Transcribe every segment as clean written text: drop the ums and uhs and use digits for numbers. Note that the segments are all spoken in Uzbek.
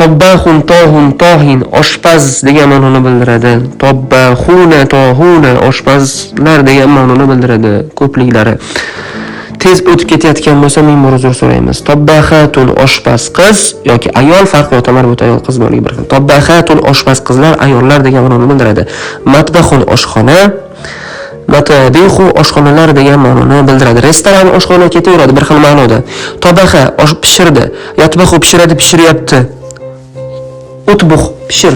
Tobbahun, tohun, tohin oshpaz degan ma'noni bildiradi. Tobbahuna, tohuna oshpazlar degan ma'noni bildiradi. Ko'pliklari. Tez o'tib ketayotgan bo'lsa ming bor uzr so'raymiz. Tobbahatun oshpaz qiz yoki ayol farqi yo'q, marbut ayol qiz bo'lgan bir xil. Tobbahatun oshpaz qizlar, ayollar degan ma'noni bildiradi. Matbahun oshxona, matabihu oshxonalar degan ma'noni bildiradi. Restoran, oshxona ketaveradi bir xil ma'noda. Tobaha pishirdi, yatbahu pishiradi, pishiryapti. Utbuh pishir.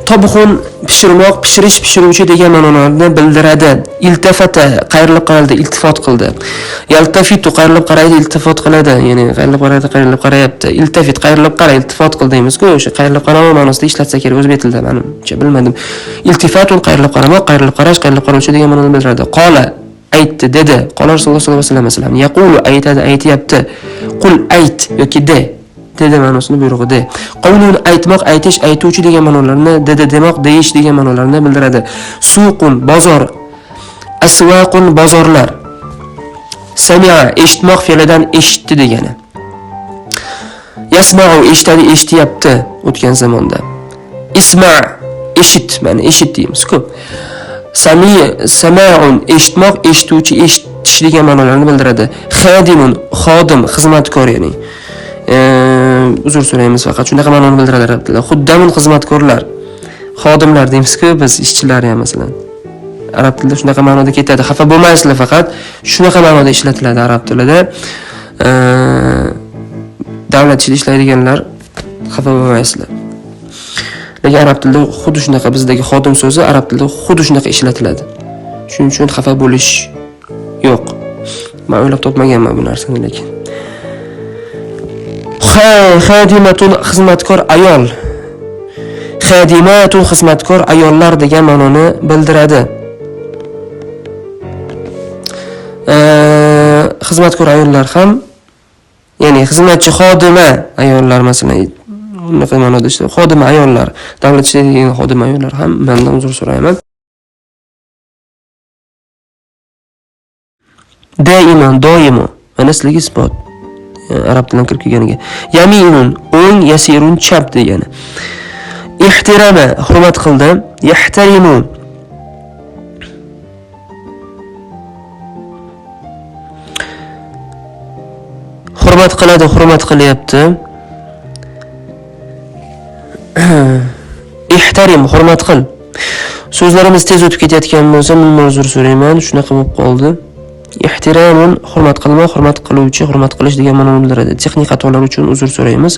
Tobxun pishirmoq, pishirish, pishiruvchi degan ma'nolarni bildiradi. Iltafata qayrilib qaraldi, iltifot qildi. Yaltafitu qayrilib qaraydi, iltifot qiladi. Ya'ni qayrilib qaraydi, qayrilib qarayapti. Iltafit qayrilib qara, iltifot qil deymiz-ku, o'sha qayrilib qarama ma'nosida ishlatsa kerak o'zbek tilida, menimcha bilmadim. Iltifatun qayrilib qaramoq, qayrilib qarash, qayrilib qaruvchi degan ma'noni bildiradi. Qola aytdi, dedi. Qolar sallallohu alayhi vasallam. Yaqulu aytadi, aytayapti. Qul ayt yoki de dedi ma'nosini buyrug'ida. Qavlun aytmoq, aytish, aytuvchi degan ma'nolarni, dedi demoq, deyish degan ma'nolarni bildiradi. Suqun bozor, aswaqun bozorlar. Sami'a eshitmoq fe'lidan eshitdi degani. Yasma'u eshitadi, eshityapti o'tgan zamonda. Isma' eshit, mana eshit deymiz-ku. Sama'un eshitmoq, eshituvchi, eshitish degan ma'nolarni bildiradi. Xadimun xodim, xizmatkor ya'ni. Uzr so'raymiz faqat shunaqa ma'noni bildiradi arab tilida. Xuddamun xizmatkorlar, xodimlar deymiz-ku biz, ishchilar ham masalan. Arab tilida shunaqa ma'noda ketadi. Xafa bo'lmaysizlar, faqat shunaqa ma'noda ishlatiladi arab tilida. Davlat ishida ishlaydiganlar xafa bo'lmaysizlar. Lekin arab tilida xuddi shunaqa, bizdagi xodim so'zi arab tilida xuddi shunaqa ishlatiladi. Shuning uchun xafa bo'lish yo'q. Men o'ylab topmaganman bu narsani lekin. Xadimatun xizmatkor ayol. Xadimatun xizmatkor ayollar degan ma'noni bildiradi. Xizmatkor ayollar ham, ya'ni xizmatchi xodima ayollar masalan, unaqa ma'noda ishlaydi. Xodima ayollar, davlat ishlaydigan xodima ayollar ham mendan uzr so'rayman. Daiman, doimo, mana sizlarga isbot. Arab tilidan kirib kelganiga. Yaminun o'ng, yasirun chap degani. Ihtirama hurmat qildi, yahtarimu hurmat qiladi, hurmat qilyapti. Ihtarim hurmat qil. So'zlarimiz tez o'tib ketayotgan bo'lsa, men uzr so'rayman, shunaqa bo'lib qoldi. Ihtiramun hurmat qilmoq, hurmat qiluvchi, hurmat qilish degan ma'noni bildiradi. Texnik xatolar uchun uzr so'raymiz.